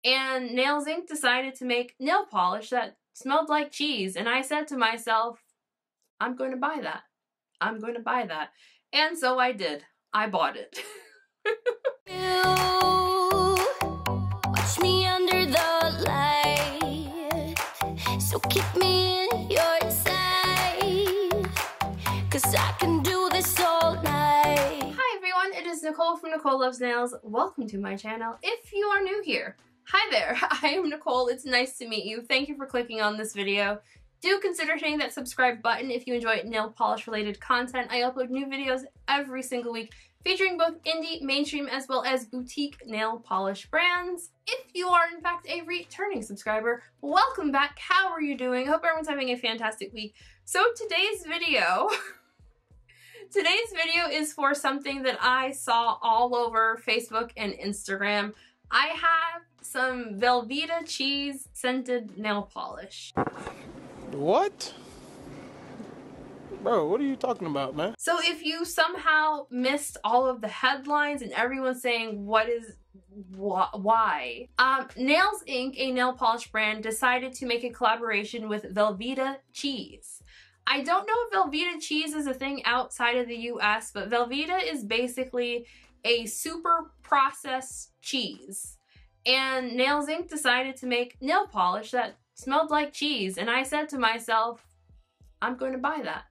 And Nails Inc. decided to make nail polish that smelled like cheese. And I said to myself, I'm going to buy that. I'm going to buy that. And so I did. I bought it. Watch me under the light, so keep me in your sight, 'cause I can do this all night. Hi everyone, it is Nicole from Nicole Loves Nails. Welcome to my channel if you are new here. Hi there, I am Nicole. It's nice to meet you. Thank you for clicking on this video. Do consider hitting that subscribe button if you enjoy nail polish related content. I upload new videos every single week featuring both indie, mainstream, as well as boutique nail polish brands. If you are in fact a returning subscriber, welcome back. How are you doing? Hope everyone's having a fantastic week. So today's video is for something that I saw all over Facebook and Instagram. I have some Velveeta cheese scented nail polish. What? Bro, what are you talking about, man? So if you somehow missed all of the headlines and everyone's saying why, Nails Inc., a nail polish brand, decided to make a collaboration with Velveeta cheese. I don't know if Velveeta cheese is a thing outside of the US, but Velveeta is basically a super processed cheese. And Nails Inc. decided to make nail polish that smelled like cheese, and I said to myself, I'm going to buy that.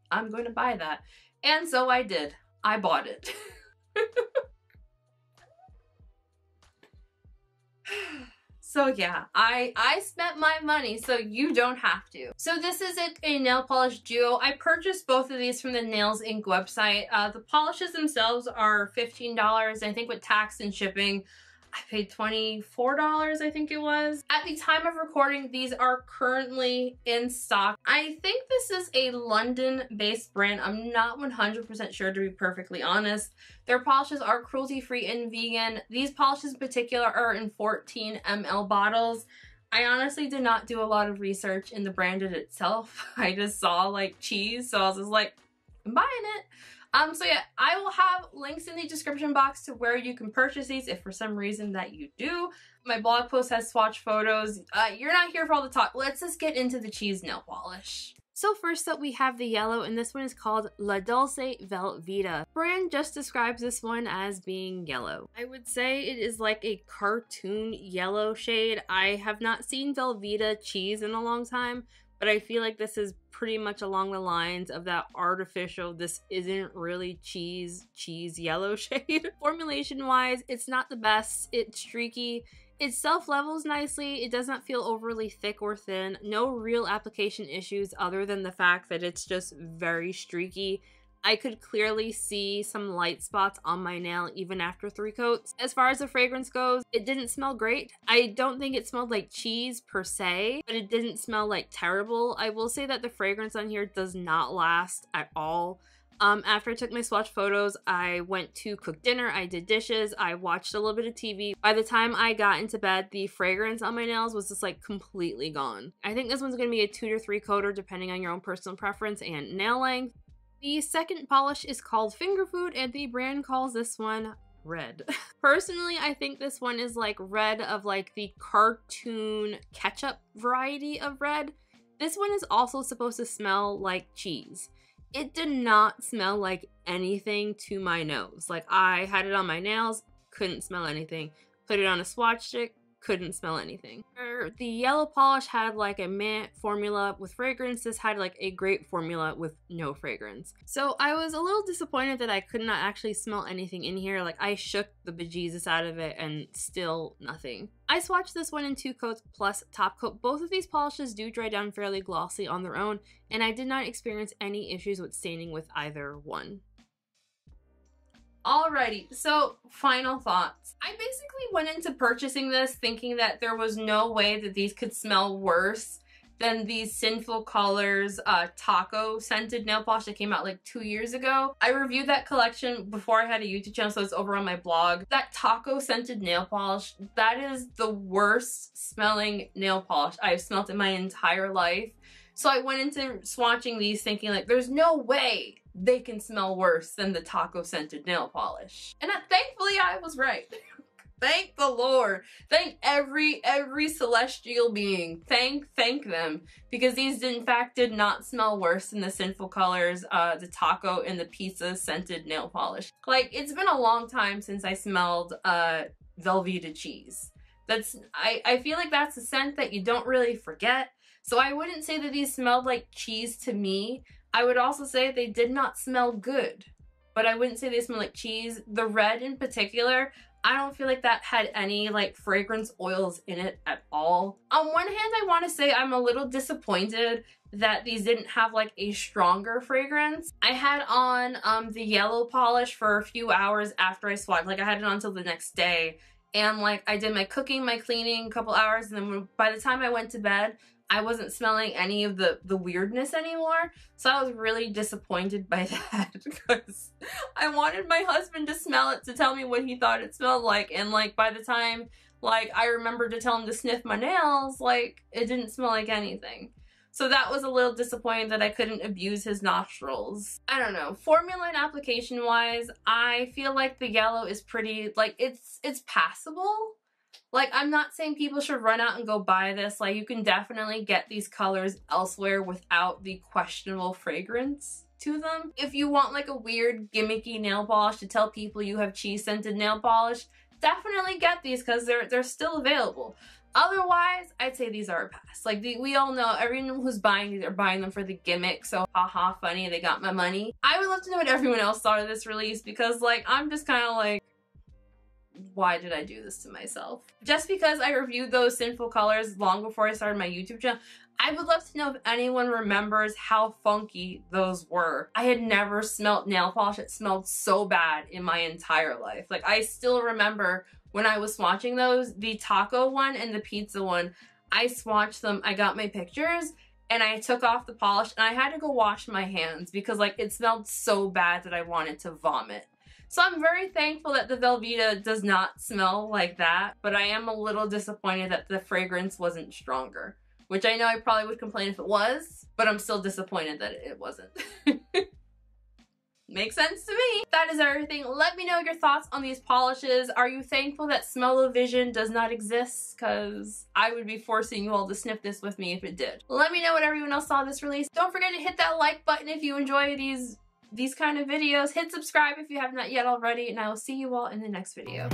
I'm going to buy that. And so I did. I bought it. So yeah, I spent my money so you don't have to. So this is a nail polish duo. I purchased both of these from the Nails Inc. website. The polishes themselves are $15. I think with tax and shipping, I paid $24, I think it was. At the time of recording, these are currently in stock. I think this is a London-based brand. I'm not 100% sure, to be perfectly honest. Their polishes are cruelty-free and vegan. These polishes in particular are in 14 ml bottles. I honestly did not do a lot of research in the brand itself. I just saw like cheese, so I was just like, I'm buying it. So yeah, I will have links in the description box to where you can purchase these if for some reason that you do. My blog post has swatch photos. You're not here for all the talk. Let's just get into the cheese nail polish. So first up we have the yellow, and this one is called La Dolce Velvetta. Brand just describes this one as being yellow. I would say it is like a cartoon yellow shade. I have not seen Velveeta cheese in a long time, but I feel like this is pretty much along the lines of that artificial, this isn't really cheese yellow shade. Formulation wise, it's not the best. It's streaky. It self-levels nicely. It does not feel overly thick or thin. No real application issues other than the fact that it's just very streaky. I could clearly see some light spots on my nail even after 3 coats. As far as the fragrance goes, it didn't smell great. I don't think it smelled like cheese per se, but it didn't smell like terrible. I will say that the fragrance on here does not last at all. After I took my swatch photos, I went to cook dinner, I did dishes, I watched a little bit of TV. By the time I got into bed, the fragrance on my nails was just like completely gone. I think this one's gonna be a 2 to 3 coater depending on your own personal preference and nail length. The second polish is called Finger Food, and the brand calls this one Red. Personally, I think this one is like red of like the cartoon ketchup variety of red. This one is also supposed to smell like cheese. It did not smell like anything to my nose. Like, I had it on my nails, couldn't smell anything. Put it on a swatch stick, couldn't smell anything. The yellow polish had like a matte formula with fragrance. This had like a grape formula with no fragrance. So I was a little disappointed that I could not actually smell anything in here. Like, I shook the bejesus out of it and still nothing. I swatched this one in 2 coats plus top coat. Both of these polishes do dry down fairly glossy on their own, and I did not experience any issues with staining with either one. Alrighty, so final thoughts. I basically went into purchasing this thinking that there was no way that these could smell worse than these Sinful Colors taco scented nail polish that came out like 2 years ago. I reviewed that collection before I had a YouTube channel, so it's over on my blog. That taco scented nail polish, that is the worst smelling nail polish I've smelled in my entire life. So I went into swatching these thinking like, there's no way they can smell worse than the taco scented nail polish. And thankfully I was right. Thank the Lord. Thank every celestial being. Thank them. Because these in fact did not smell worse than the Sinful Colors, the taco and the pizza scented nail polish. Like, it's been a long time since I smelled Velveeta cheese. I feel like that's a scent that you don't really forget. So I wouldn't say that these smelled like cheese to me. I would also say they did not smell good. But I wouldn't say they smell like cheese. The red in particular, I don't feel like that had any like fragrance oils in it at all. On one hand, I want to say I'm a little disappointed that these didn't have like a stronger fragrance. I had on the yellow polish for a few hours after I swatched. Like I had it on until the next day. And like I did my cooking, my cleaning, a couple hours. And then by the time I went to bed, I wasn't smelling any of the weirdness anymore. So I was really disappointed by that because I wanted my husband to smell it to tell me what he thought it smelled like. And like by the time like I remembered to tell him to sniff my nails, like it didn't smell like anything. So that was a little disappointing that I couldn't abuse his nostrils. I don't know. Formula and application wise, I feel like the yellow is pretty, like it's passable. Like, I'm not saying people should run out and go buy this. Like, you can definitely get these colors elsewhere without the questionable fragrance to them. If you want, like, a weird, gimmicky nail polish to tell people you have cheese-scented nail polish, definitely get these because they're still available. Otherwise, I'd say these are a pass. Like, we all know everyone who's buying these are buying them for the gimmick, so haha, funny, they got my money. I would love to know what everyone else thought of this release because, like, I'm just kind of like, why did I do this to myself? Just because I reviewed those Sinful Colors long before I started my YouTube channel, I would love to know if anyone remembers how funky those were. I had never smelled nail polish that smelled so bad in my entire life. Like, I still remember when I was swatching those, the taco one and the pizza one, I swatched them, I got my pictures, and I took off the polish, and I had to go wash my hands because, like, it smelled so bad that I wanted to vomit. So I'm very thankful that the Velveeta does not smell like that, but I am a little disappointed that the fragrance wasn't stronger, which I know I probably would complain if it was, but I'm still disappointed that it wasn't. Makes sense to me. That is everything. Let me know your thoughts on these polishes. Are you thankful that Smell-O-Vision does not exist? Because I would be forcing you all to sniff this with me if it did. Let me know what everyone else saw this release. Don't forget to hit that like button if you enjoy these kind of videos. Hit subscribe if you have not yet already, and I will see you all in the next video.